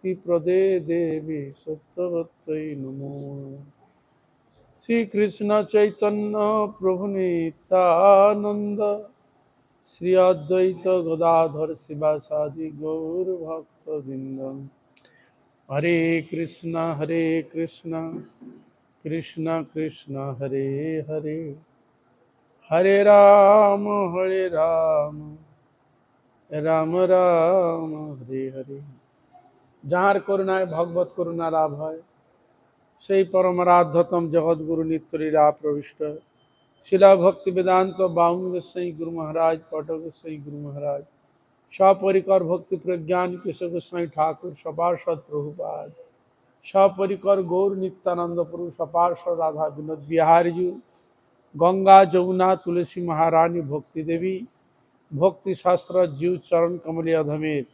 भक्तिप्रदे देवी सत्यवत्यै नमो। श्री कृष्ण चैतन्य प्रभु नित्यानंद, श्री अद्वैत गदाधर शिवासादि गौर भक्त वृंदम। हरे कृष्ण कृष्ण कृष्ण हरे हरे, हरे राम राम राम हरे हरे। যাহার করুণায় ভগবত করুণা লাভ হয়, সেই পরমারাধ্যতম জগৎগুরু নিত্যলীলা প্রবিষ্ট শিলা ভক্তি বেদান্ত বাউঙ্গ সেই গুরু মহারাজ পটক সেই গুরু মহারাজ সপরিকর ভক্তি প্রজ্ঞান কেশব গোস্বামী ঠাকুর সপার্ষদ প্রভুপাদ সপরিকর গৌর নিত্যানন্দ প্রভু সপার্ষদ রাধা বিনোদ বিহারীজু গঙ্গা যমুনা তুলসী মহারানী ভক্তি দেবী ভক্তি শাস্ত্র জীব চরণ কমলীয় ধমের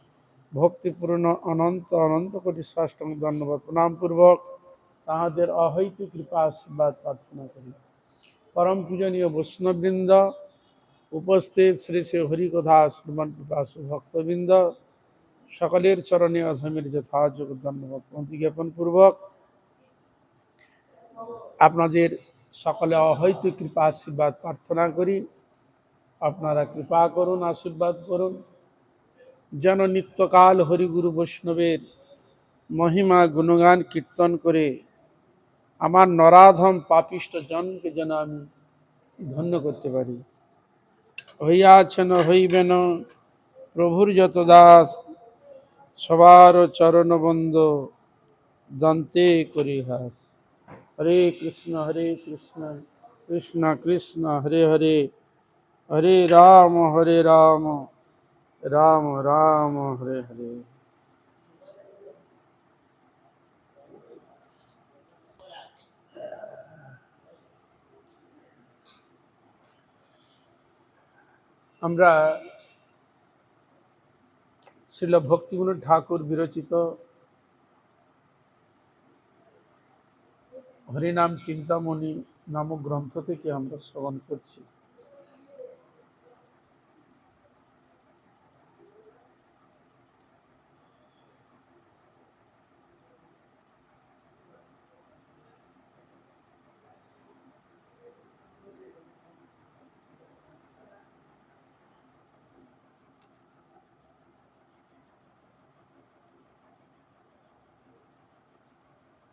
ভক্তিপূর্ণ অনন্ত অনন্ত কোটি সাষ্টাঙ্গ ধন্যবাদ প্রণাম পূর্বক তাহাদের অহৈতুক কৃপা আশীর্বাদ প্রার্থনা করি। परम पूजनीय वैष्णववृंद, उपस्थित श्री श्री हरिकथा श्रवण पिपासु भक्तवृंद, सकलेर चरणे अधमेर যথাযোগ্য ধন্যবাদ প্রণতি জ্ঞাপন পূর্বক আপনাদের সকলে অহৈতুক কৃপা আশীর্বাদ প্রার্থনা করি। আপনারা কৃপা করুন, আশীর্বাদ করুন, যেন নিত্যকাল হরিগুরু বৈষ্ণবের মহিমা গুণগান কীর্তন করে আমার নরাধম পাপিষ্ট জনকে যেন আমি ধন্য করতে পারি। হইয়াছেন হইবেন প্রভুর যত দাস, সবার চরণ বন্দ দন্তে করি হাস। হরে কৃষ্ণ কৃষ্ণ কৃষ্ণ হরে হরে, হরে রাম রাম রাম হরে হরে। আমরা শ্রীল ভক্তিবিনোদ ঠাকুর বিরচিত হরিনাম চিন্তামণি নামক গ্রন্থ থেকে আমরা শ্রবণ করছি।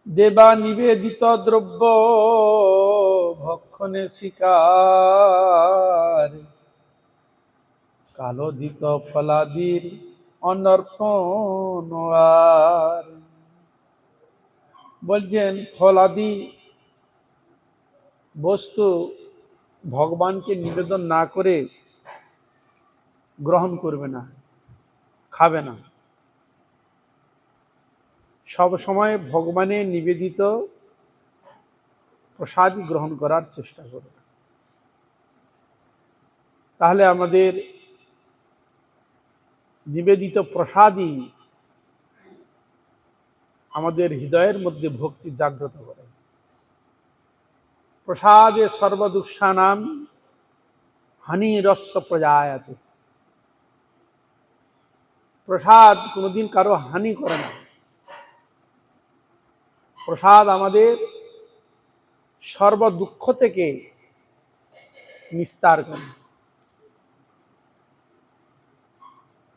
দেবা নিবেদিত দ্রব্য ভক্ষণে শিকার, কালোদিত ফলাদির অনর্পণ আর। বলছেন ফলাদি বস্তু ভগবানকে নিবেদন না করে গ্রহণ করবে না, খাবে না। সব সময় ভগবানের নিবেদিত প্রসাদ গ্রহণ করার চেষ্টা করবে। তাহলে আমাদের নিবেদিত প্রসাদই আমাদের হৃদয়ের মধ্যে ভক্তি জাগ্রত করে। প্রসাদে সর্বদুঃখানাম হানিরস্য প্রজায়তে। প্রসাদ কোনোদিন কারো হানি করে না। প্রসাদ আমাদের সর্বদুঃখ থেকে নিস্তার করে।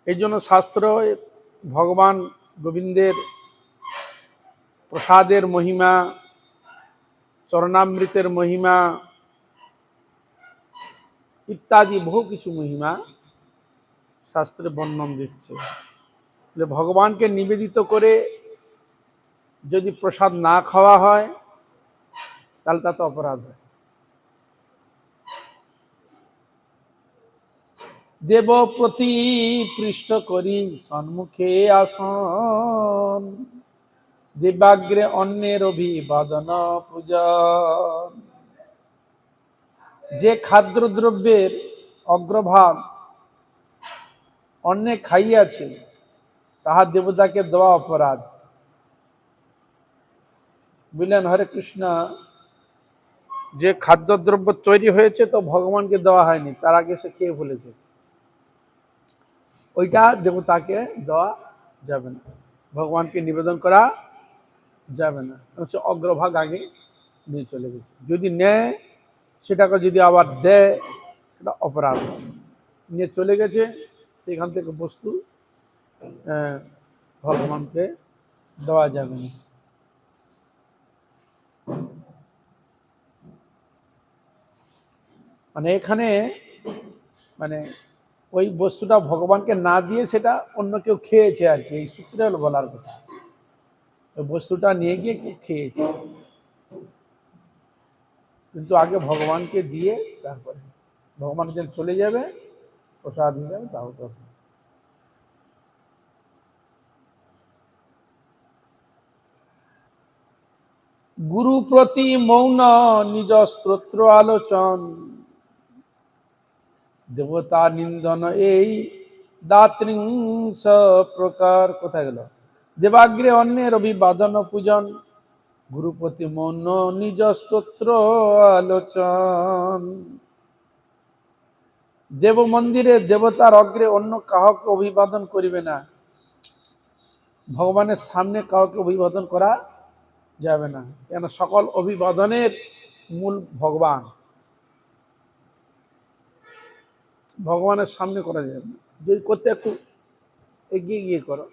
এই জন্য শাস্ত্র ভগবান গোবিন্দের প্রসাদের মহিমা, চরণামৃতের মহিমা ইত্যাদি বহু কিছু মহিমা শাস্ত্রে বর্ণন দিচ্ছে। ভগবানকে নিবেদিত করে যদি প্রসাদ না খাওয়া হয় তাহলে তা তো অপরাধ হয়। দেব প্রতি পৃষ্ঠ করি সম্মুখে আসন, দেবাগ্রে অন্যের অভিবাদন পূজন। যে খাদ্যদ্রব্যের অগ্রভাগ অন্যে খাইয়াছে তাহা দেবতাকে দেওয়া অপরাধ। বুঝলেন? হরে কৃষ্ণ। যে খাদ্যদ্রব্য তৈরি হয়েছে তো ভগবানকে দেওয়া হয়নি, তার আগে সে খেয়ে ফেলেছে, ওইটা দেবতাকে দেওয়া যাবে না। ভগবানকে নিবেদন করা যাবে না, সে অগ্রভাগ আগে নিয়ে চলে গেছে। যদি নেয় সেটাকে যদি আবার দেয়, সেটা অপরাধ। নিয়ে চলে গেছে, সেখান থেকে বস্তু ভগবানকে দেওয়া যাবে না। মানে এখানে মানে ওই বস্তুটা ভগবানকে না দিয়ে সেটা অন্য কেউ খেয়েছে আর কি, এই সূত্রে হলো বলার কথা। ওই বস্তুটা নিয়ে গিয়ে কেউ খেয়েছে, কিন্তু আগে ভগবানকে দিয়ে তারপরে ভগবান যে চলে যাবে প্রসাদ হিসাবে, তাও তখন। গুরু প্রতি মৌন নিজ স্তোত্র আলোচন, দেবতা নিন্দন এই দাতৃংস প্রকার। কোথায় গেল? দেবাগ্রে অন্যের অভিবাদন পূজন, গুরুপতি মৌন নিজ স্তোত্র আলোচন। দেব মন্দিরে দেবতার অগ্রে অন্য কাউকে অভিবাদন করিবে না। ভগবানের সামনে কাউকে অভিবাদন করা যাবে না, কেন? সকল অভিবাদনের মূল ভগবান। ভগবানের সামনে করা যাবে না। যদি করতে একটু এগিয়ে গিয়ে করো,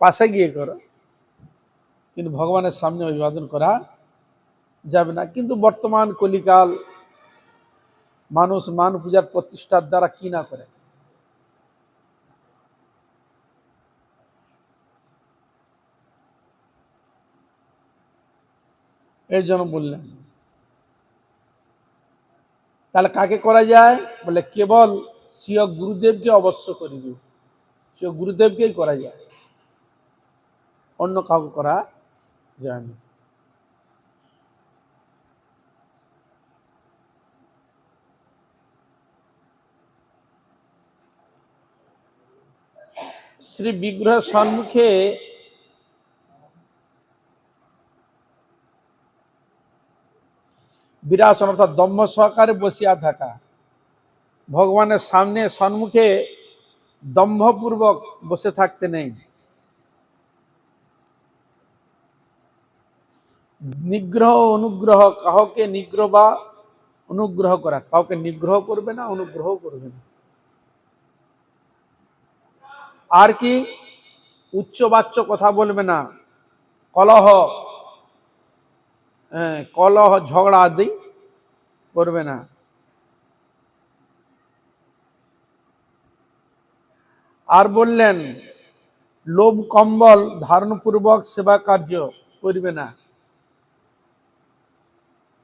পাশে গিয়ে করো, কিন্তু ভগবানের সামনে অভিবাদন করা যাবে না। কিন্তু বর্তমান কলিকাল মানুষ মান পূজার প্রতিষ্ঠার দ্বারা কি না করে। এই জন্য বললেন, তাহলে কাকে করা যায়? বলে কেবল স্বীয় গুরুদেবকে অবশ্য করিবে, স্বীয় গুরুদেবকেই করা যায়, অন্য কাউকে করা যায় না। শ্রী বিগ্রহ সম্মুখে বিরাসন অর্থাৎ দম্ভ সহকারে বসিয়া থাকা, ভগবানের সামনে সম্মুখে দম্ভপূর্বক বসে থাকতে নেই। নিগ্রহ অনুগ্রহ, কাউকে নিগ্রহ বা অনুগ্রহ করা, কাউকে নিগ্রহ করবে না, অনুগ্রহ করবে না। আর কি? উচ্চবাচ্য কথা বলবে না, কলহ কলহ ঝগড়া আদি করবে না। আর বললেন লোভ কম্বল ধারণপূর্বক সেবা কার্য করবে না।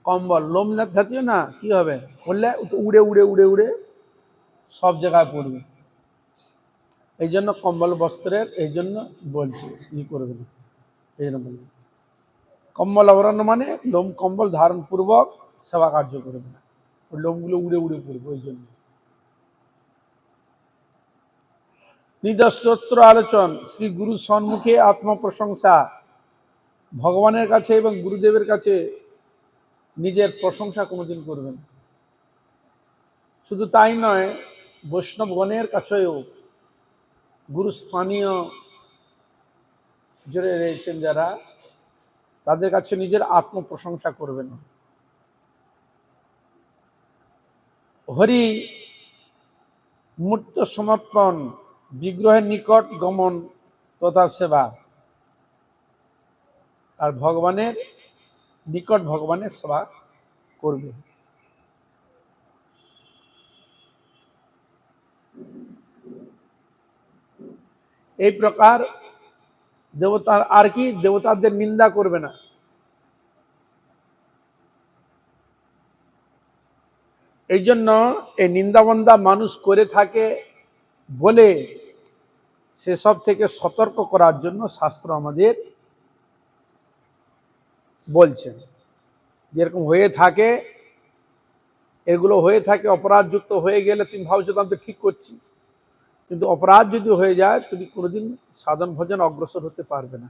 কম্বল লোম জাতীয় না, কি হবে? বললে উড়ে উড়ে উড়ে উড়ে সব জায়গায় পড়বে। এই জন্য কম্বল বস্ত্রের এই জন্য বলছি ই করবে না। এই জন্য বলবে কম্বল আবরণ মানে লোম কম্বল ধারণ পূর্বক সেবা কার্য করবে না, ওই লোমগুলো উড়ে উড়ে পড়বে। ওই জন্য নিজ স্তোত্র আলোচন, শ্রী গুরু সম্মুখে আত্মপ্রশংসা, ভগবানের কাছে এবং গুরুদেবের কাছে নিজের প্রশংসা কোনোদিন করবেন। শুধু তাই নয়, বৈষ্ণবগণের কাছেও গুরুস্থানীয় জুড়ে রয়েছেন যারা, তাদের কাছে নিজের আত্মপ্রশংসা করবেন। হরি মূর্ত সমর্পণ, বিগ্রহের নিকট গমন তথা সেবা, আর ভগবানের নিকট ভগবানের সেবা করবে। এই প্রকার দেবতার আর কি? দেবতাদের নিন্দা করবে না। এই জন্য এই নিন্দাবন্দা মানুষ করে থাকে বলে সেসব থেকে সতর্ক করার জন্য শাস্ত্র আমাদের বলছেন। যেরকম হয়ে থাকে, এগুলো হয়ে থাকে, অপরাধযুক্ত হয়ে গেলে তুমি ভাবছো আমি তো ঠিক করছি, কিন্তু অপরাধ যদি হয়ে যায় তুমি কোনোদিন সাধন ভজন অগ্রসর হতে পারবে না।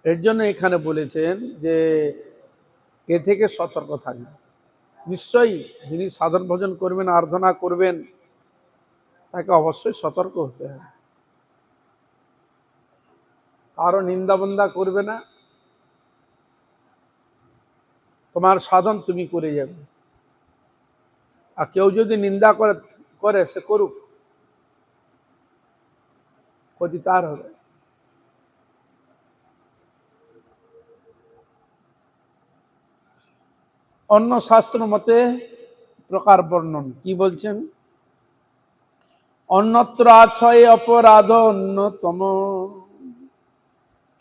এর জন্য এখানে বলেছেন যে এ থেকে সতর্ক থাকবে। নিশ্চয়ই যিনি সাধন ভজন করবেন, আরাধনা করবেন, তাকে অবশ্যই সতর্ক হতে হবে। কারো নিন্দা বন্দা করবে না, তোমার সাধন তুমি করে যাবে। আর কেউ যদি নিন্দা করে সে করুক, ক্ষতি তার হবে। অন্য শাস্ত্র মতে প্রকার বর্ণন কি বলছেন? অন্যত্র আছয় অপরাধ অন্যতম,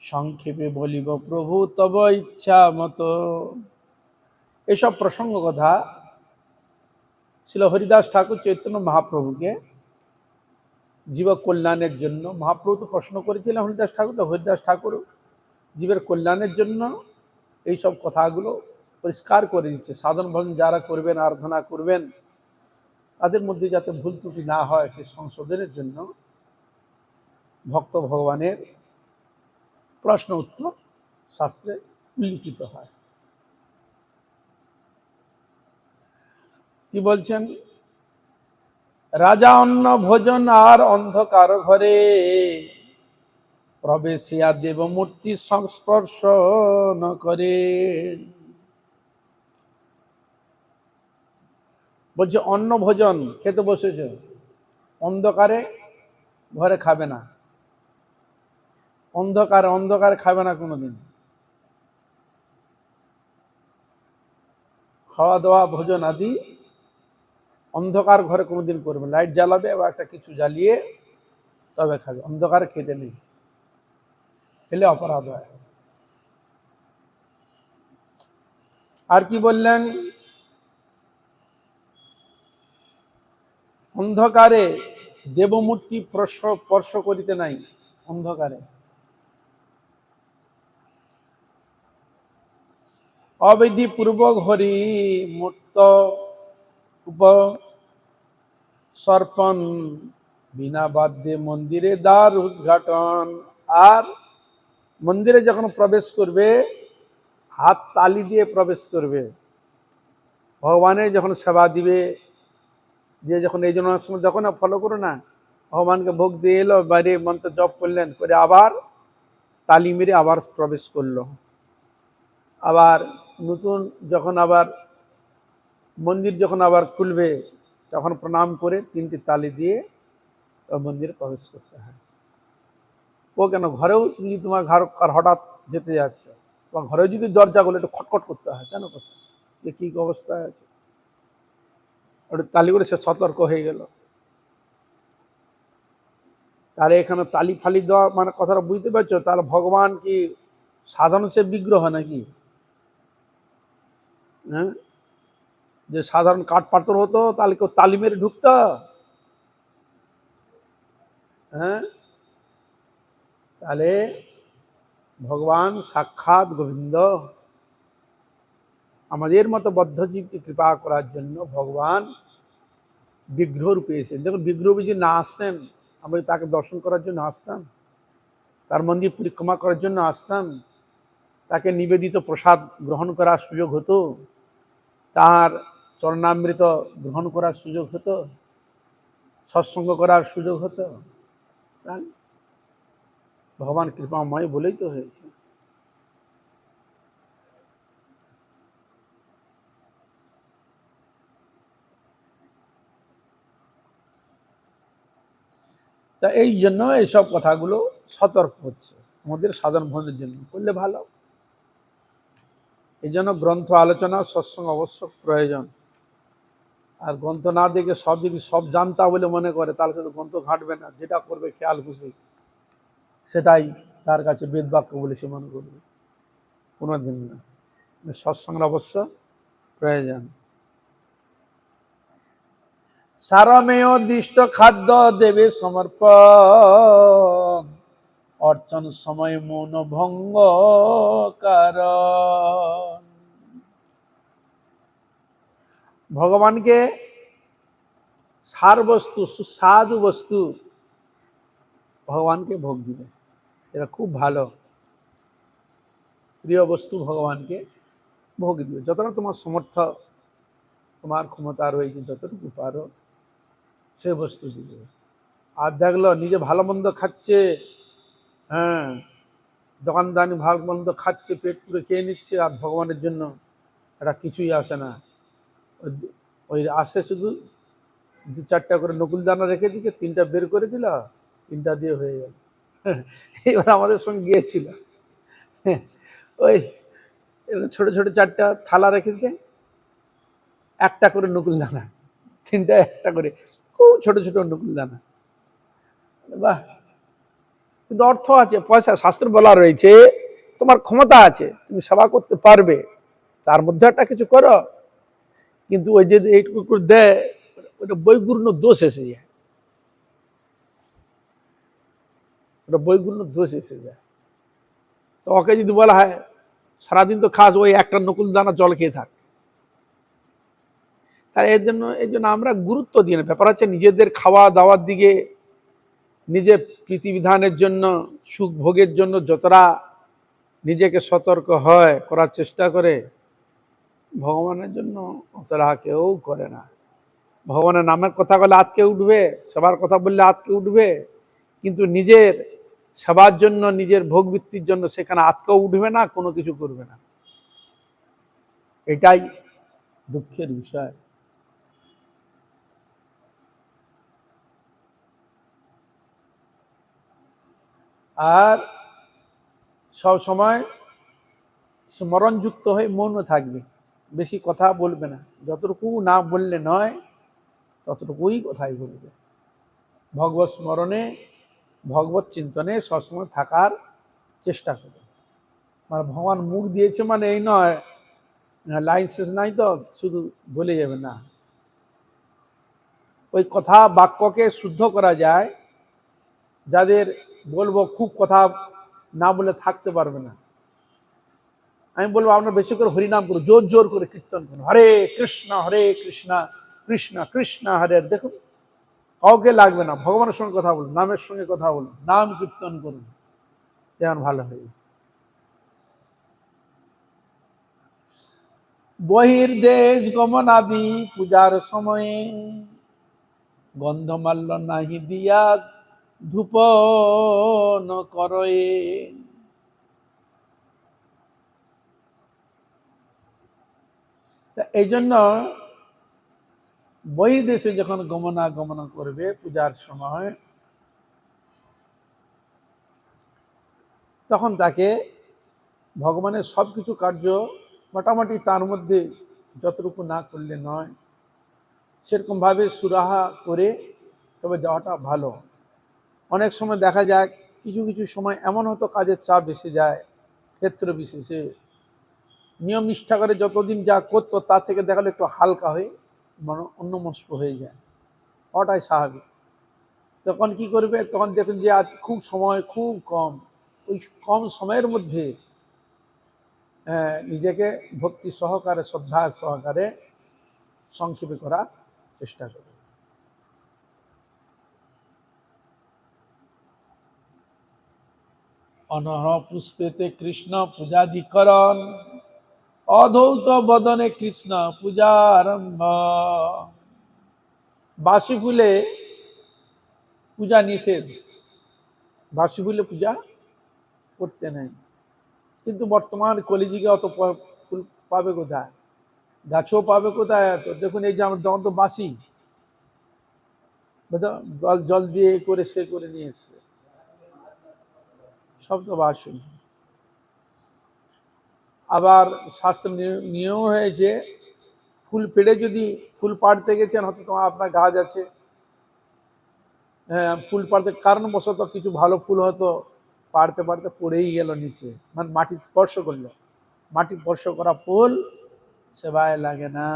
সংক্ষেপে বলিব প্রভু তব ইচ্ছা মতো। এসব প্রসঙ্গ কথা ছিল হরিদাস ঠাকুর চৈতন্য মহাপ্রভুকে জীব কল্যাণের জন্য। মহাপ্রভু তো প্রশ্ন করেছিলেন হরিদাস ঠাকুর, তো হরিদাস ঠাকুর জীবের কল্যাণের জন্য এইসব কথাগুলো পরিষ্কার করে দিচ্ছে। সাধন ভজন যারা করবেন, আরাধনা করবেন, তাদের মধ্যে যাতে ভুল ত্রুটি না হয় সে সংশোধনের জন্য ভক্ত ভগবানের প্রশ্ন উত্তর শাস্ত্রে উল্লিখিত হয়। কি বলছেন? রাজা অন্ন ভোজন আর অন্ধকার ঘরে, প্রবেশিয়া দেবমূর্তি সংস্পর্শ ন করে। বলছে অন্ন ভোজন খেতে বসেছে, অন্ধকারে ঘরে খাবে না, অন্ধকারে খাবে না কোনোদিন। খাওয়া দাওয়া ভোজন আদি অন্ধকার ঘরে কোনোদিন করবে। লাইট জ্বালাবে বা একটা কিছু জ্বালিয়ে তবে খাবে, অন্ধকারে খেতে নেই, খেলে অপরাধ হয়। আর কি বললেন? অন্ধকারে দেবমূর্তি স্পর্শ করিতে নাই, অন্ধকারে। অবিধি পূর্বক হরি মূর্ত উপসর্পণ, বিনা বাদ্যে মন্দিরে দ্বার উদ্ঘাটন। আর মন্দিরে যখন প্রবেশ করবে হাত তালি দিয়ে প্রবেশ করবে। ভগবানের যখন সেবা দিবে, যে যখন এই জন্য সময় যখন ফলো করো না, ভগবানকে ভোগ দিয়ে এলো, বাইরে মন্ত্র জপ করলেন, করে আবার তালি মেরে আবার প্রবেশ করলো। আবার নতুন যখন আবার মন্দির যখন আবার খুলবে তখন প্রণাম করে 3টি তালি দিয়ে মন্দিরে প্রবেশ করতে হয়। ও কেন ঘরেও যদি তোমার ঘর হঠাৎ যেতে যাচ্ছ বা ঘরে যদি দরজা গুলো একটু খটখট করতে হয়, কেন করতে হয়? যে কি অবস্থায় আছে, ওটা তালি করে সে সতর্ক হয়ে গেল। তাহলে এখানে তালি ফালি দেওয়া মানে কথাটা বুঝতে পারছো? তাহলে ভগবান কি সাধারণ সে বিগ্রহ নাকি? হ্যাঁ, যে সাধারণ কাঠ পাথর হতো তাহলে কেউ তালি মেরে ঢুকতো? হ্যাঁ, তাহলে ভগবান সাক্ষাৎ গোবিন্দ। আমাদের মতো বদ্ধজীবকে কৃপা করার জন্য ভগবান বিগ্রহ রূপে এসেছেন। দেখুন, বিগ্রহ যদি না আসতেন, আমরা তাকে দর্শন করার জন্য আসতাম, তার মন্দির পরিক্রমা করার জন্য আসতাম, তাকে নিবেদিত প্রসাদ গ্রহণ করার সুযোগ হতো, তার চরণামৃত গ্রহণ করার সুযোগ হতো, সৎসঙ্গ করার সুযোগ হতো। ভগবান কৃপাময় বলেই তো হয়েছে। তা এই জন্য এইসব কথাগুলো সতর্ক হচ্ছে আমাদের সাধারণ ভজনের জন্য করলে ভালো। এই জন্য গ্রন্থ আলোচনা সৎসঙ্গ অবশ্য প্রয়োজন। আর গ্রন্থ না দেখে সব যদি সব জানতা বলে মনে করে, তাহলে শুধু গ্রন্থ ঘাঁটবে না, যেটা করবে খেয়াল খুশি সেটাই তার কাছে বেদ বাক্য বলে সে মনে করবে, কোনোদিন না। সৎসঙ্গ অবশ্য প্রয়োজন। সারমেয় দৃষ্ট খাদ্য দেবে সমর্পণ, অর্চন সময় মৌন ভঙ্গ কারণ। ভগবানকে সার বস্তু, সুস্বাদু বস্তু ভগবানকে ভোগ দিবে, এটা খুব ভালো প্রিয় বস্তু ভগবানকে ভোগ দিবে। যতটা তোমার সমর্থ, তোমার ক্ষমতা রয়েছে, যতটুকু পারো সে বস্তু দিবে। আর দেখলো নিজে ভালো মন্দ খাচ্ছে, হ্যাঁ, দোকানদানি ভালো মন্দ খাচ্ছে, পেট পুরে খেয়ে নিচ্ছে, আর ভগবানের জন্য এটা কিছুই আসে না। ওই আসে শুধু 2-4টা করে নকুল দানা রেখে দিচ্ছে, 3টা বের করে দিল, 3টা দিয়ে হয়ে গেল। এবার আমাদের সঙ্গে গিয়েছিল, ওই ছোট ছোট 4টা থালা রেখেছে, 1টা করে নকুল দানা, 3টা 1টা করে, খুব ছোট ছোট নকুল দানা। বাহ! কিন্তু অর্থ আছে, পয়সা, শাস্ত্রে বলা রয়েছে তোমার ক্ষমতা আছে, তুমি সেবা করতে পারবে, তার মধ্যে একটা কিছু করো। কিন্তু ওই যে এইটুকু দেয়, ওটা বৈগুণ্য দোষ এসে যায়, ওটা বৈগুণ্য দোষ এসে যায়। তো ওকে যদি বলা হয় সারাদিন তো খাস, ওই একটা নকুল দানা জল খেয়ে থাক, তাই এই জন্য আমরা গুরুত্ব দিই না। ব্যাপার হচ্ছে নিজেদের খাওয়া দাওয়ার দিকে, নিজের প্রীতিবিধানের জন্য, সুখ ভোগের জন্য যতটা নিজেকে সতর্ক হয়, করার চেষ্টা করে, ভগবানের জন্য অতটা কেউ করে না। ভগবানের নামের কথা বলে আজকে উঠবে, সেবার কথা বললে আজকে উঠবে, কিন্তু নিজের সেবার জন্য, নিজের ভোগবৃত্তির জন্য সেখানে আজকেও উঠবে না, কোনো কিছু করবে না। এটাই দুঃখের বিষয়। আর সব সময় স্মরণযুক্ত হয়ে মৌন থাকবে, বেশি কথা বলবে না, যতটুকু না বললে নয় ততটুকুই কথাই বলবে। ভগবত স্মরণে, ভগবত চিন্তনে সবসময় থাকার চেষ্টা করবে। মানে ভগবান মুখ দিয়েছে মানে এই নয় লাইন শেষ নাই তো শুধু বলে যাবে না। ওই কথা বাক্যকে শুদ্ধ করা যায়, যাদের বলবো খুব কথা না বলে থাকতে পারবে না, আমি বলবো আপনার বেশি করে হরিনাম করুন, জোর জোর করে কীর্তন করুন, হরে কৃষ্ণ কৃষ্ণ কৃষ্ণ হরে। দেখুন কাউকে লাগবে না, ভগবানের সঙ্গে কথা বলুন, নামের সঙ্গে কথা বলুন, নাম কীর্তন করুন, যেমন ভালো হয়। বহির্দেশ গমনাদি পূজার সময়ে গন্ধমাল্য নাহি দিয়া ধূপ ন করয়ে। এই জন্য বহির্দেশে যখন গমনাগমন করবে পূজার সময়, তখন তাকে ভগবানের সব কিছু কার্য মোটামুটি তার মধ্যে যতটুকু না করলে নয়, সেরকমভাবে সুরাহা করে তবে যাওয়াটা ভালো। অনেক সময় দেখা যায় কিছু কিছু সময় এমন হতো কাজের চাপ এসে যায়, ক্ষেত্র বিশেষে নিয়ম নিষ্ঠা করে যতদিন যা করতো তার থেকে দেখালে একটু হালকা হয়ে অন্যমনস্ক হয়ে যায়, ওটাই স্বাভাবিক। তখন কি করবে, তখন দেখুন যে আজ খুব সময় খুব কম, ওই কম সময়ের মধ্যে নিজেকে ভক্তি সহকারে, শ্রদ্ধা সহকারে সংক্ষেপে করার চেষ্টা করবে। অনহ পুষ্পেতে কৃষ্ণ পূজাধিকরণ, অধৌত বদনে কৃষ্ণ পূজা আরম্ভ। বাসি ফুলে পূজা নিষেধ, বাসি ফুলে পূজা করতে নেই। কিন্তু বর্তমান কলিযুগে অত ফুল পাবে কোথায়, গাছও পাবে কোথায় এত? দেখুন এই যে আমার যখন তো বাসি, জল জল দিয়ে করে সে করে নিয়ে এসছে, সব তো বাসি। আবার শাস্ত্র নিয়ম হয়েছে ফুল পেড়ে যদি ফুল পাড়তে গেছেন, হয়তো তোমার আপনার গাছ আছে, হ্যাঁ, ফুল পাড়তে কারণবশত কিছু ভালো ফুল হয়তো পাড়তে পাড়তে পড়েই গেল নিচে, মানে মাটি স্পর্শ করলো, মাটি স্পর্শ করা ফুল সেবায় লাগে না।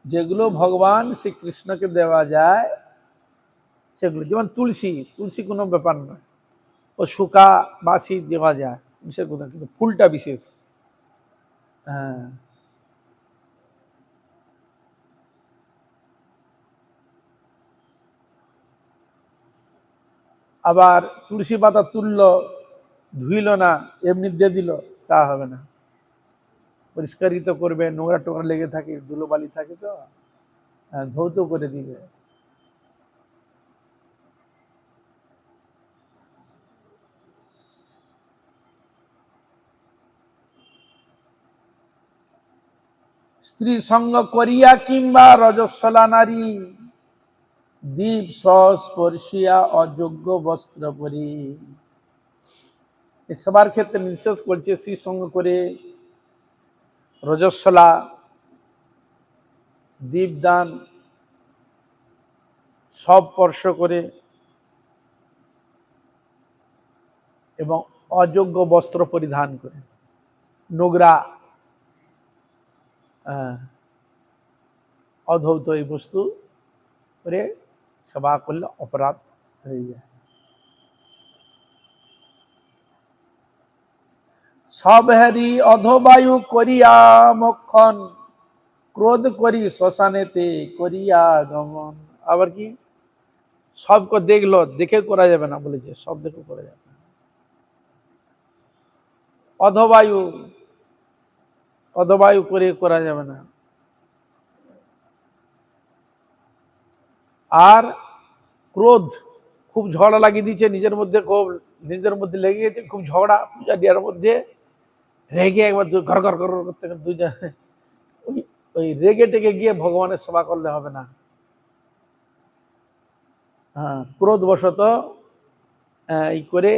যেগুলো ভগবান শ্রীকৃষ্ণকে দেওয়া যায় সেগুলো, যেমন তুলসী, তুলসী কোনো ব্যাপার নয়, ও শুকা বাসি দেওয়া যায়, বিশেষ কথা, কিন্তু ফুলটা বিশেষ। হ্যাঁ, আবার তুলসী পাতা তুললো, ধুইল না, এমনি দিয়ে দিল, তা হবে না। পরিষ্কারিত করবে, নোংরা টোংরা লেগে থাকে, ধুলোবালি থাকে, তো ধৌত করে দিবে। স্ত্রী সঙ্গ করিয়া কিংবা রজস্বলা নারী, দীপ স্পর্শিয়া অযোগ্য বস্ত্র পরি। সবার ক্ষেত্রে নিষেধ করছে, স্ত্রী সঙ্গ করে, রজস্বলা, দীপদান সব স্পর্শ করে এবং অযোগ্য বস্ত্র পরিধান করে, নোংরা অধৌত এই বস্তু করে সেবা করলে অপরাধ হয়ে যায়। সব হেরি অধবায়ু করিয়া মক্ষণ, ক্রোধ করি শ্মশানেতে করিয়া গমন। আবার কি, সবকে দেখলো, দেখে করা যাবে না, বলেছে সব দেখে করা যাবে না। অধবায়ু, অধবায়ু করে করা যাবে না। আর ক্রোধ, খুব ঝগড়া লাগিয়ে দিচ্ছে নিজের মধ্যে, খুব নিজের মধ্যে লেগে গেছে, খুব ঝগড়া পূজা দিয়ার মধ্যে, রেগে একবার ঘর ঘর ঘর করতে দুইজন, ওই ওই রেগে টেগে গিয়ে ভগবানের সেবা করলে হবে না। হ্যাঁ, ক্রোধবশত এই করে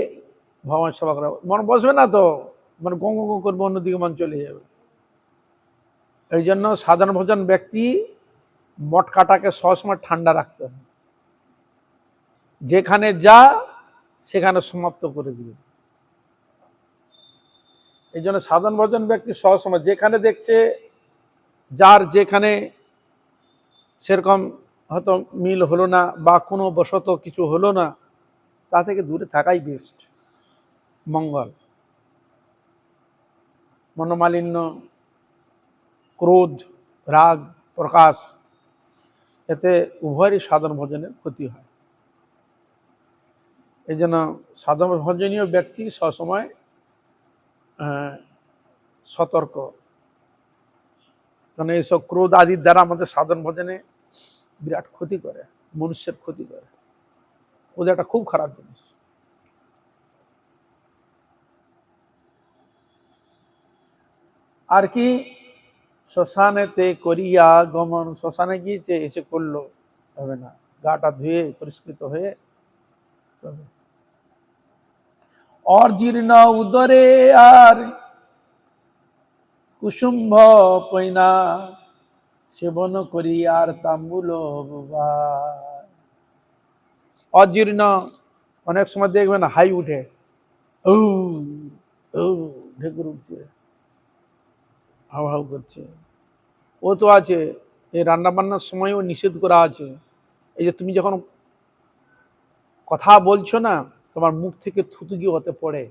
ভগবান সেবা করা, মন বসবে না তো, মানে গঙ্গ গঙ্গ করবে, অন্যদিকে মন চলে যাবে। এই জন্য সাধারণ ভোজন ব্যক্তি মটকাটাকে সবসময় ঠান্ডা রাখতে হবে, যেখানে যা সেখানে সমাপ্ত করে দিবে। এই জন্য সাধারণ ভোজন ব্যক্তি সবসময় যেখানে দেখছে, যার যেখানে সেরকম হয়তো মিল হলো না বা কোনো বশত কিছু হলো না, তা থেকে দূরে থাকাই বেস্ট, মঙ্গল। মনোমালিন্য, ক্রোধ, রাগ প্রকাশ, এতে উভয়েরই সাধন ভজনের ক্ষতি হয়। এই জন্য সাধন ভজনীয় ব্যক্তি সবসময় সতর্ক, কারণ এইসব ক্রোধ আদির দ্বারা আমাদের সাধন ভজনে বিরাট ক্ষতি করে, মনুষ্যের ক্ষতি করে। ক্রোধ একটা খুব খারাপ জিনিস। আর কি, শ্মশানেতে করিয়া গমন, শ্মশানে গিয়েছে, এসে করলো, হবে না, গাটা ধুয়ে পরিষ্কৃত হয়ে তবে। অজীর্ণ উদরে আর কুসুম্ভ পৈনা, সেবন করি আর তাম্বুল। অজীর্ণ, অনেক সময় দেখবেন হাই উঠে, ও ও ঢেকুর উঠছে, হাউ হাউ করছে, ও তো আছে। এই রান্না বান্নার সময়ও নিষেধ করা আছে। এই যে তুমি যখন কথা বলছো না, তোমার মুখ থেকে থুতু গিয়ে হতে পড়ে।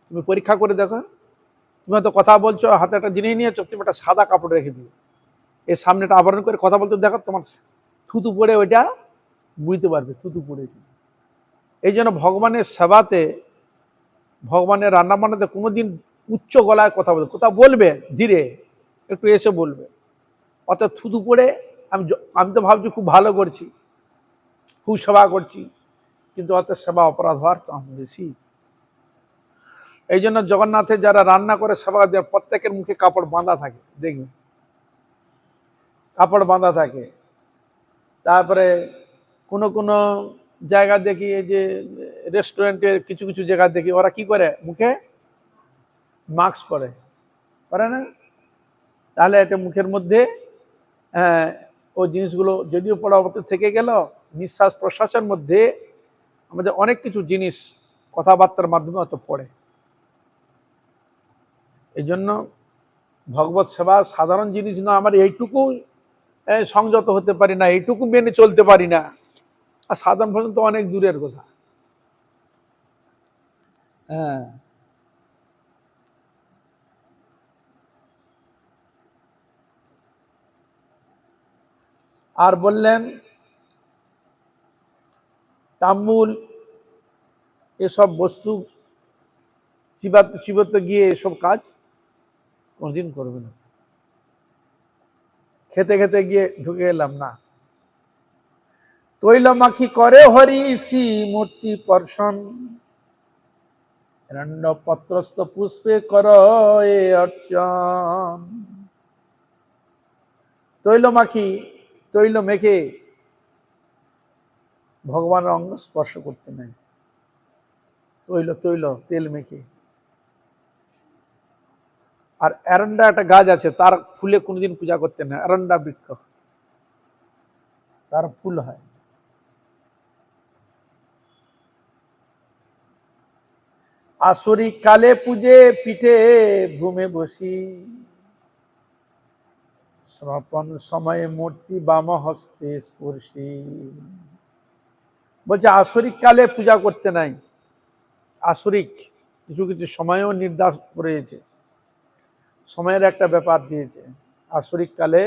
তুমি পরীক্ষা করে দেখো, তুমি হয়তো কথা বলছো, হাতে একটা জিনিস নিয়েছো, তুমি একটা সাদা কাপড় রেখে দিও, এর সামনেটা আবরণ করে কথা বলতে দেখো, তোমার থুতু পড়ে ওইটা বুঝতে পারবে থুতু পড়েছে। এই জন্য ভগবানের সেবাতে, ভগবানের রান্না বান্নাতে কোনোদিন উচ্চ গলায় কথা বলবে, কথা বলবে ধীরে, একটু এসে বলবে। অর্থাৎ থুতু পড়ে আমি আমি তো ভাবছি খুব ভালো করছি, খুব সেবা করছি, কিন্তু অত সেবা অপরাধ হওয়ার চান্স বেশি। এই জন্য জগন্নাথের যারা রান্না করে সেবা দেয়, প্রত্যেকের মুখে কাপড় বাঁধা থাকে, দেখবে কাপড় বাঁধা থাকে। তারপরে কোনো কোনো জায়গা দেখি, এই যে রেস্টুরেন্টের কিছু কিছু জায়গা দেখি, ওরা কি করে, মুখে মাস্ক পরে, পারে না? তাহলে এটা মুখের মধ্যে ওই জিনিসগুলো যদিও পরবর্তী থেকে গেল, নিঃশ্বাস প্রশ্বাসের মধ্যে আমাদের অনেক কিছু জিনিস কথাবার্তার মাধ্যমে হয়তো পড়ে। এই জন্য ভগবত সেবা সাধারণ জিনিস না, আমার এইটুকু সংযত হতে পারি না, এইটুকু মেনে চলতে পারি না, আর সাধারণ ভজন তো অনেক দূরের কথা। হ্যাঁ, আর বললেন তাম্বুল এসব বস্তু চিবাতে চিবাতে গিয়ে এসব কাজ কোনদিন করবে না। খেতে খেতে গিয়ে ঢুকে এলাম না, তৈল মাখি করে হরিষি মূর্তি পর্ষণ, হিরণ্য পত্রস্থ পুষ্পে কর এ অর্চন। তৈল মাখি, তৈল মেখে ভগবানের অঙ্গ স্পর্শ করতে নেই। তৈল তৈল তেল মেখে। আর এরন্ডা একটা গাছ আছে, তার ফুলে কোনোদিন পূজা করতে নেই। এরন্ডা বৃক্ষ, তার ফুল হয়। আসরি কালে পূজে পিঠে ভূমে বসি, স্বপন সময়ে মূর্তি বাম হস্তে স্পর্শী। বলছে আসরিক কালে পূজা করতে নাই। আসরিক কিছু কিছু সময়ও নির্দেশ করেছে, সময়ের একটা ব্যাপার দিয়েছে, আসরিক কালে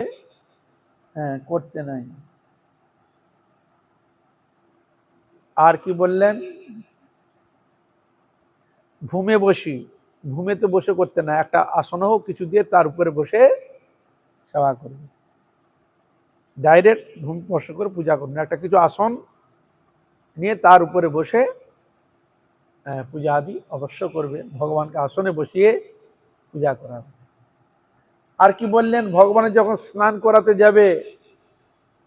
করতে নাই। আর কি বললেন, ভূমে বসি, ভূমেতে বসে করতে না, একটা আসন হোক কিছু দিয়ে তার উপরে বসে সেবা করবে। ডাইরেক্ট ভূমি স্পর্শ করে পূজা করবে, একটা কিছু আসন নিয়ে তার উপরে বসে পূজা আদি অবশ্য করবে, ভগবানকে আসনে বসিয়ে পূজা করাবে। আর কি বললেন, ভগবানের যখন স্নান করাতে যাবে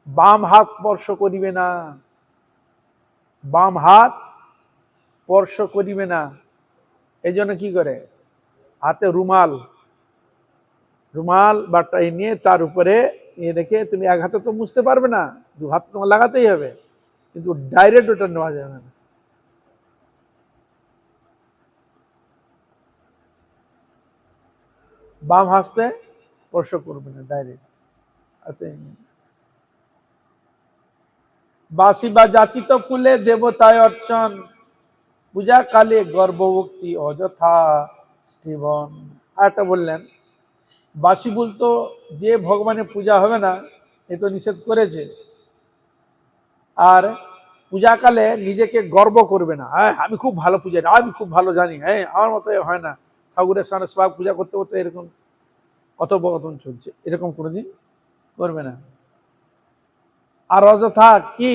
বাম হাত স্পর্শ করিবে না, বাম হাত স্পর্শ করিবে না। এই জন্য কি করে, হাতে রুমাল, রুমাল বা টাই নিয়ে তার উপরে রেখে, তুমি এক হাতে তো মুছতে পারবে না, দু হাত তোমার লাগাতেই হবে, কিন্তু ডাইরেক্ট ওটা নেওয়া যাবে না। বাম হাতে স্পর্শ করবে না, ডাইরেক্ট হাতে। বাসি বা যাচিত ফুলে দেবতায় অর্চন, পূজা কালে গর্ভভক্তি অযথা স্টিবন। আর একটা বললেন, বাসি ফুল তো দিয়ে ভগবানের পূজা হবে না, এ তো নিষেধ করেছে। আর পূজাকালে নিজেকে গর্ব করবে না, হ্যাঁ আমি খুব ভালো পূজারি, আমি খুব ভালো জানি, হ্যাঁ আমার মতো হয় না। ঠাকুরের সামনে সবাই পূজা করতে করতে এরকম কথোপকথন চলছে, এরকম কোনোদিন করবে না। আর অযথা কি,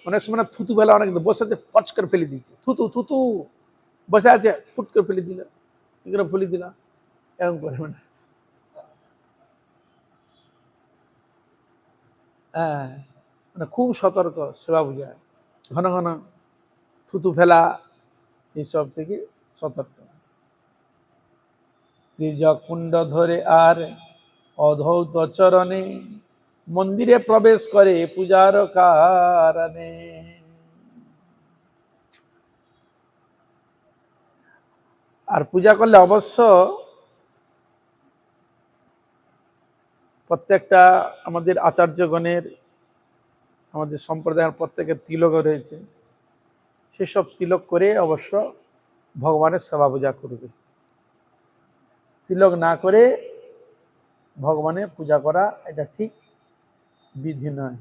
অনেক সময় থুতু বেলা, অনেক বসে পচ করে ফেলে দিচ্ছে, থুতু থুতু বসে আছে ফুট করে ফেলে দিল, এগুলো ফুলে দিলাম, এরকম করবে না। হ্যাঁ, মানে খুব সতর্ক সেবা পূজায়, ঘন ঘন থুতু ফেলা এইসব থেকে সতর্ক। কুণ্ড ধরে আর অধৌত চরণে, মন্দিরে প্রবেশ করে পূজার কারণে। আর পূজা করলে অবশ্য প্রত্যেকটা আমাদের আচার্যগণের, আমাদের সম্প্রদায়ের প্রত্যেকের তিলক রয়েছে, সেসব তিলক করে অবশ্য ভগবানের সেবা পূজা করবে। তিলক না করে ভগবানের পূজা করা এটা ঠিক বিধি নয়,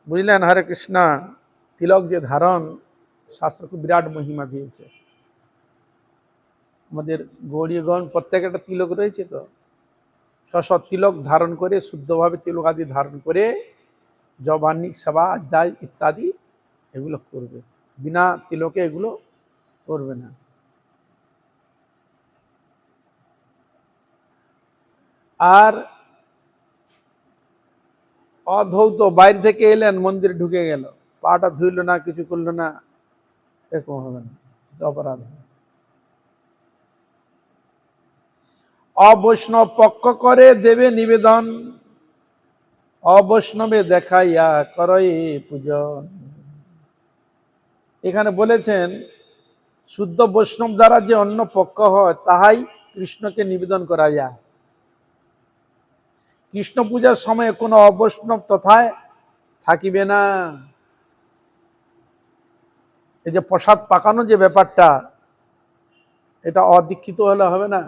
বুঝলেন। হরে কৃষ্ণা। তিলক যে ধারণ, শাস্ত্রকে বিরাট মহিমা দিয়েছে। আমাদের গৌরীগণ প্রত্যেক একটা তিলক রয়েছে, তো সৎ তিলক ধারণ করে, শুদ্ধভাবে তিলক আদি ধারণ করে জবান্নিক সেবা অধ্যায় ইত্যাদি এগুলো করবে, বিনা তিলকে এগুলো করবে না। আর অধৌত, বাইরে থেকে এলেন মন্দিরে ঢুকে গেল, পাটা ধুইল না, কিছু করলো না, এরকম হবে না, অপরাধ হবে। অবৈষ্ণব পক্ষ করে দেবে নিবেদন, অবৈষ্ণবে দেখাইয়া করয়ে পূজন। এখানে বলেছেন শুদ্ধ বৈষ্ণব দ্বারা যে অন্য পক্ষ হয় তাহাই কৃষ্ণকে নিবেদন করা যায়। কৃষ্ণ পূজার সময় কোনো অবৈষ্ণব তথায় থাকিবে না। এই যে প্রসাদ পাকানো যে ব্যাপারটা, এটা অদীক্ষিত হলে হবে না।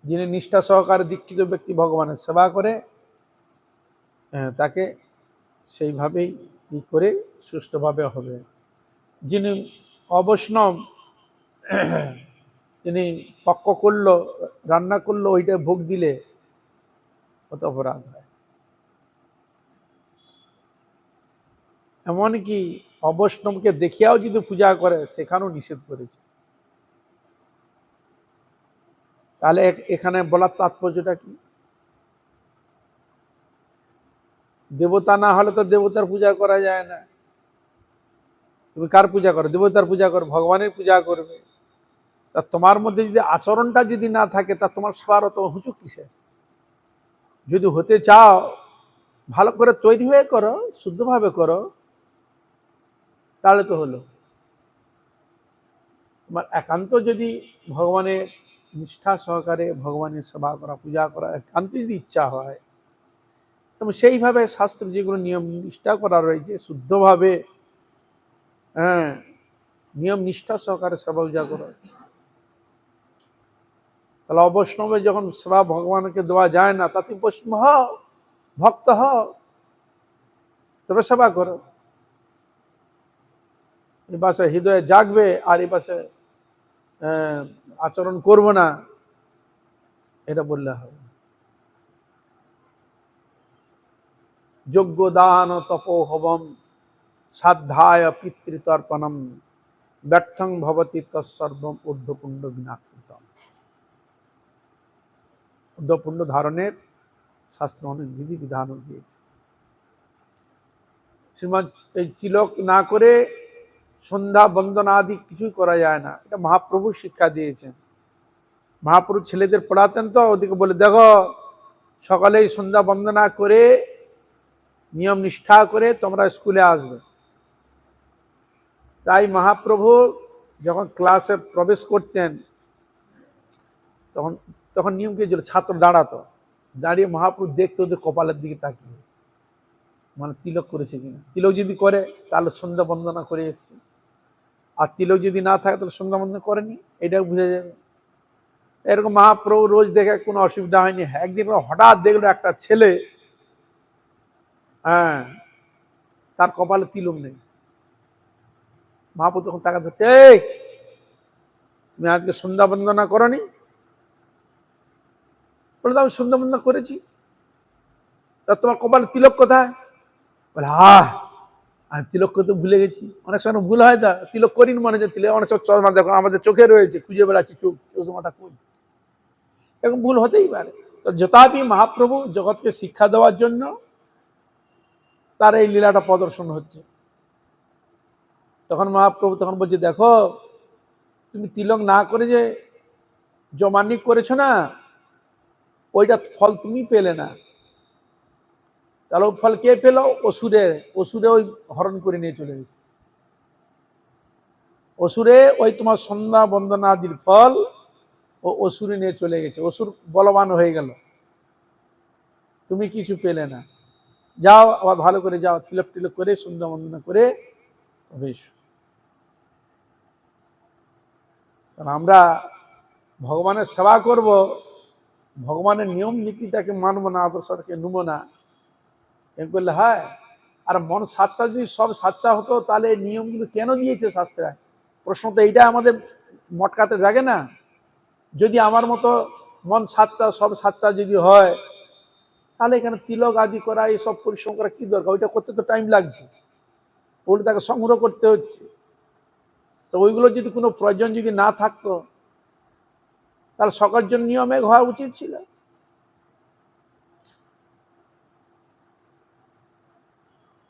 যিনি নিষ্ঠা সহকারে দীক্ষিত ব্যক্তি ভগবানের সেবা করে, তাকে সেইভাবেই ই করে সুষ্ঠুভাবে হবে। যিনি অবৈষ্ণব তিনি পক্ক করলো, রান্না করলো, ওইটা ভোগ দিলে কত অপরাধ হয়। এমনকি অবৈষ্ণবকে দেখিয়াও যদি পূজা করে সেখানেও নিষেধ করেছে। তাহলে এখানে বলার তাৎপর্যটা কি? দেবতা না হলে তো দেবতার পূজা করা যায় না। তুমি কার পূজা করো? দেবতার পূজা করো, ভগবানের পূজা করবে। তা তোমার মধ্যে যদি আচরণটা যদি না থাকে তা তোমার সবার অত হুঁচুক কিসের? যদি হতে চাও ভালো করে তৈরি হয়ে করো, শুদ্ধভাবে করো, তাহলে তো হলো। তোমার একান্ত যদি ভগবানের নিষ্ঠা সহকারে ভগবানের সেবা করা, পূজা করা একান্ত যদি ইচ্ছা হয়, তবে সেইভাবে শাস্ত্রে যেগুলো নিয়ম নিষ্ঠা করা রয়েছে শুদ্ধভাবে, হ্যাঁ, নিয়ম নিষ্ঠা সহকারে সেবা পূজা করো। তাহলে অবৈষ্ণবে যখন সেবা ভগবানকে দেওয়া যায় না, তা তুমি বৈষ্ণব হও, ভক্ত হও, তবে সেবা করো। এই পাশে হৃদয়ে জাগবে আর এই পাশে আচরণ করব না, এটা বললে হবে। যজ্ঞ দান তপোহবম সাধ্যায় পিতৃতর্পণম ব্যর্থং ভবতি তৎসর্বম ঊর্ধ্বপুণ্ড বিনাকৃতম। ঊর্ধ্বপুণ্ড ধারণের শাস্ত্র অনেক বিধি বিধানও দিয়েছে। শ্রীমান এই তিলক না করে সন্ধ্যা বন্দনা আদি কিছুই করা যায় না, এটা মহাপ্রভু শিক্ষা দিয়েছেন। মহাপ্রভু ছেলেদের পড়াতেন তো, ওদিকে বলে দেখো সকালেই সন্ধ্যা বন্দনা করে নিয়ম নিষ্ঠা করে তোমরা স্কুলে আসবে। তাই মহাপ্রভু যখন ক্লাসে প্রবেশ করতেন তখন তখন নিয়ম কি ছিল, ছাত্র দাঁড়াতো, দাঁড়িয়ে মহাপ্রভু দেখতো ওদের কপালের দিকে তাকিয়ে, মানে তিলক করেছে কিনা। তিলক যদি করে তাহলে সন্ধ্যা বন্দনা করে এসছে, আর তিলক যদি না থাকে তাহলে সন্ধ্যা বন্দনা করেনি, এটাও বুঝে যাবে। এরকম মহাপ্রভু রোজ দেখে কোনো অসুবিধা হয়নি। একদিন হঠাৎ দেখলো একটা ছেলে, হ্যাঁ, তার কপালে তিলক নেই। মহাপ্রভু তখন তাকাতে, এই তুমি আজকে সন্ধ্যা বন্দনা করনি? বলে আমি সন্ধ্যা বন্দনা করেছি। তা তোমার কপালে তিলক কোথায়? বলে আমি তিলক করতে ভুলে গেছি। অনেক সময় ভুল হয়, তা তিলক করিনি মনে হচ্ছে তিলক, অনেক সময় চশমা দেখো আমাদের চোখে রয়েছে, খুঁজে বেড়াচ্ছি চশমাটা কই, এরকম ভুল হতেই পারে। তো যথাপি মহাপ্রভু জগৎকে শিক্ষা দেওয়ার জন্য তার এই লীলাটা প্রদর্শন হচ্ছে। তখন মহাপ্রভু তখন বলছে দেখো তুমি তিলক না করে যে জমানি করেছো না, ওইটা ফল তুমি পেলে না। তাহলে ওই ফল কে পেল? অসুরে ওই হরণ করে নিয়ে চলে গেছে। অসুরে ওই তোমার সন্ধ্যা বন্দনা আদির ফল ও অসুরে নিয়ে চলে গেছে, অসুর বলবান হয়ে গেল, তুমি কিছু পেলে না। যাও আবার ভালো করে যাও, তিলক টিলক করে সন্ধ্যা বন্দনা করে বেশ। আমরা ভগবানের সেবা করব, ভগবানের নিয়ম নীতিটাকে মানবো না, আদর্শটাকে নেব না, এম করলে হয়? আর মন সাচ্চা যদি সব সাচ্চা হতো তাহলে এই নিয়মগুলো কেন দিয়েছে শাস্ত্রে? প্রশ্ন তো এইটা আমাদের মটকাতে জাগে না। যদি আমার মতো মন সাচ্চা সব সাচ্চা যদি হয়, তাহলে এখানে তিলক আদি করা, এইসব পরিশ্রম করা কি দরকার? ওইটা করতে তো টাইম লাগছে, ওগুলো তাকে সংগ্রহ করতে হচ্ছে। তো ওইগুলো যদি কোনো প্রয়োজন যদি না থাকতো তাহলে সকল জন নিয়মে হওয়া উচিত ছিল।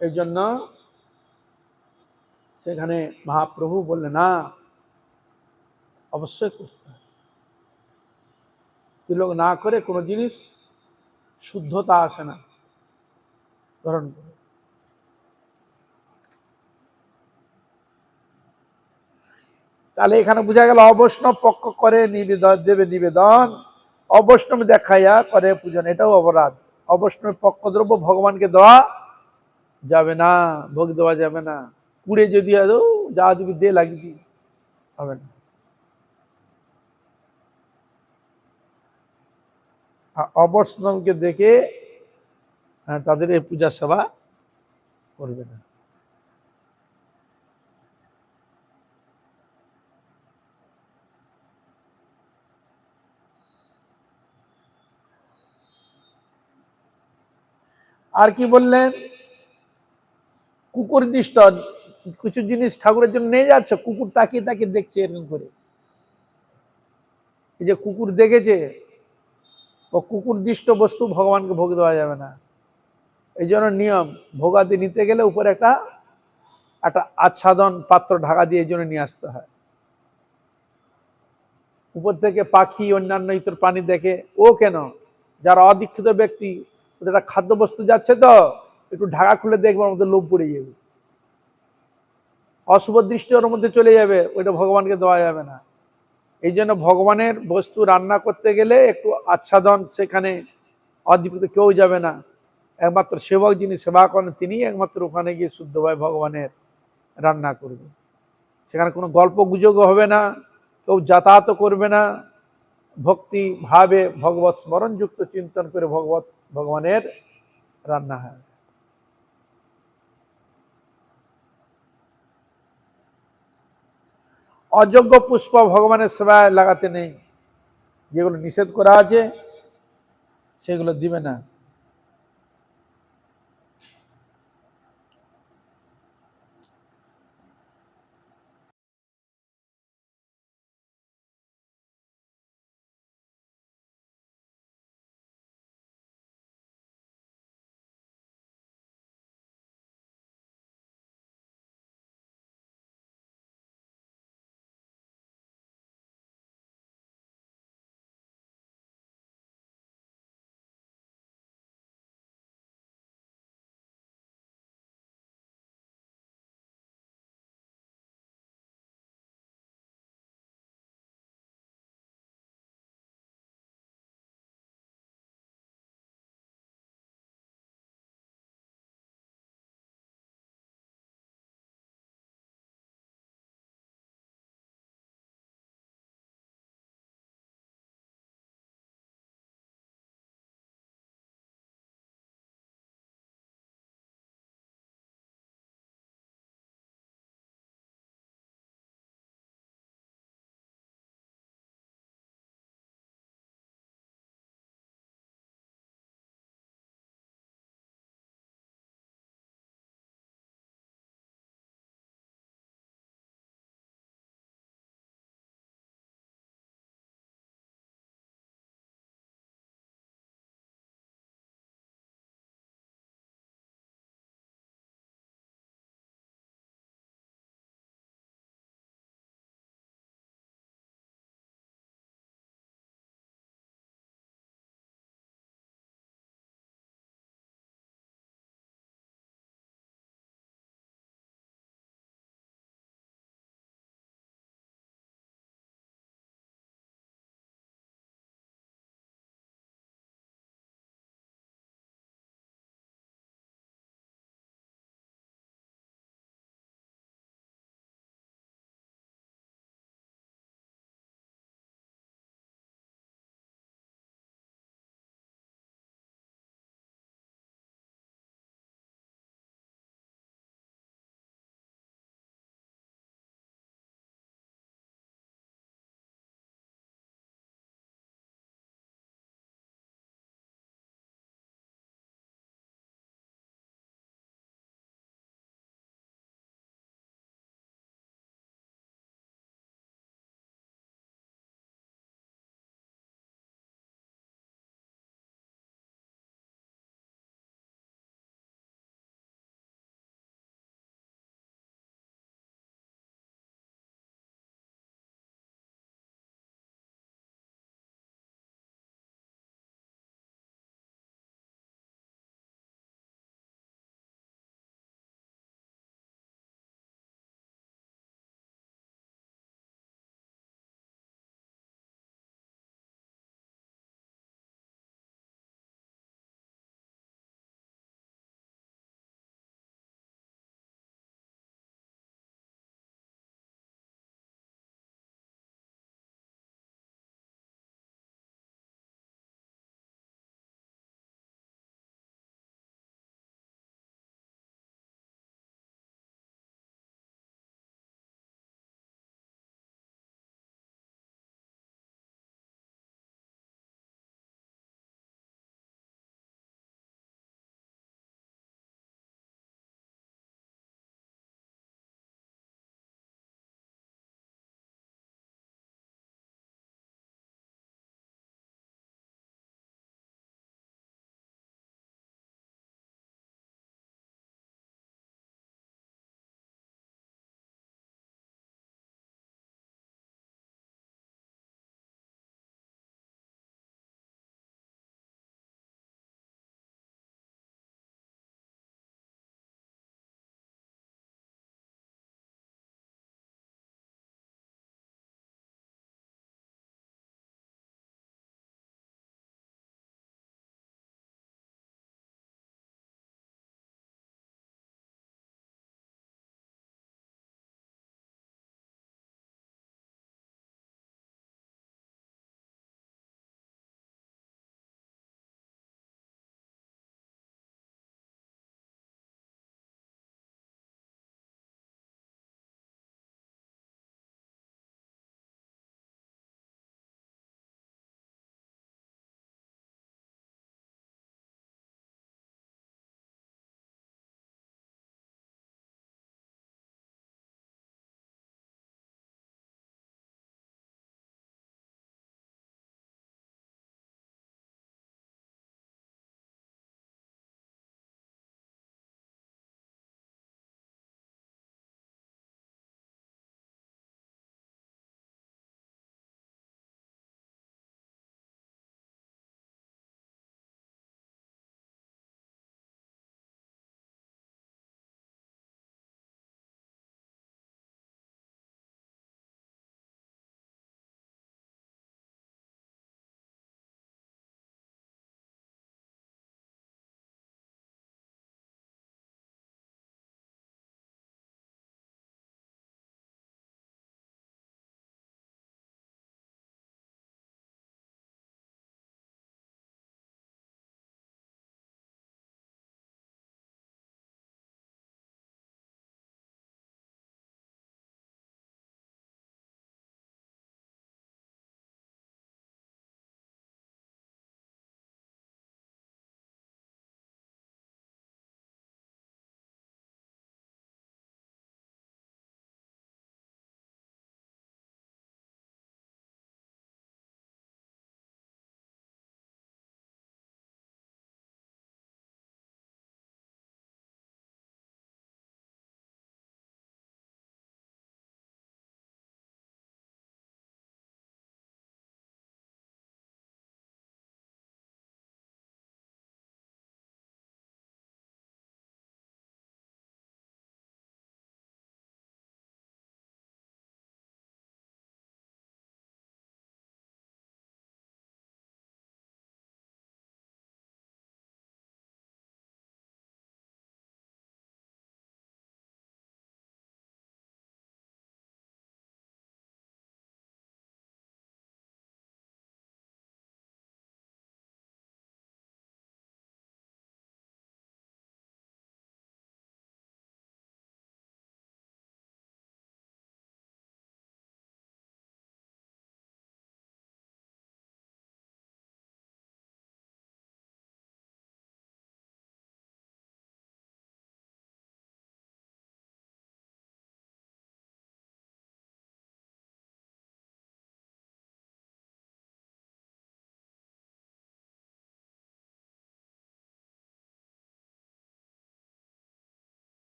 এই জন্য সেখানে মহাপ্রভু বললে না, অবশ্যই করতে হবে। তিলক না করে কোনো জিনিস শুদ্ধতা আসে না গ্রহণ করে। তাহলে এখানে বোঝা গেল অবৈষ্ণব পক্ষ করে নিবেদন দেবে, নিবেদন অবৈষ্ণব দেখাইয়া করে পূজন, এটাও অপরাধ। অবৈষ্ণব পক্ষ দ্রব্য ভগবানকে দেওয়া যাবে না, ভোগ দেওয়া যাবে না। কুড়ে যদি যা দিবি দে লাগিয়ে হবে না। অবৈষ্ণবকে দেখে তাদের এই পূজা সেবা করবে না। আর কি বললেন, কুকুর দৃষ্ট, কিছু জিনিস ঠাকুরের জন্য নিয়ে যাচ্ছে, কুকুর তাকিয়ে তাকিয়ে দেখছে এরকম করে। এই যে কুকুর দেখেছে, ও কুকুর দৃষ্ট বস্তু ভগবানকে ভোগ দেওয়া যাবে না। এই জন্য নিয়ম, ভোগাদি নিতে গেলে উপরে একটা একটা আচ্ছাদন পাত্র ঢাকা দিয়ে এই জন্য নিয়ে আসতে হয়। উপর থেকে পাখি অন্যান্য ইতর প্রাণী দেখে, ও কেন, যারা অদীক্ষিত ব্যক্তি, ওদের খাদ্য বস্তু যাচ্ছে তো একটু ঢাকা খুলে দেখবে, ওর মধ্যে লোভ পড়ে যাবে, অশুভ দৃষ্টি ওর মধ্যে চলে যাবে, ওইটা ভগবানকে দেওয়া যাবে না। এই জন্য ভগবানের বস্তু রান্না করতে গেলে একটু আচ্ছাদন, সেখানে অদীক্ষিত কেউ যাবে না, একমাত্র সেবক যিনি সেবা করেন তিনি একমাত্র ওখানে গিয়ে শুদ্ধভাবে ভগবানের রান্না করবে। সেখানে কোনো গল্প গুজব হবে না, কেউ যাতায়াত করবে না, ভক্তি ভাবে ভগবত স্মরণযুক্ত চিন্তন করে ভগবানের রান্না হয়। অযোগ্য পুষ্প ভগবানের সেবায় লাগাতে নেই, যেগুলো নিষেধ করা আছে সেগুলো দিবে না।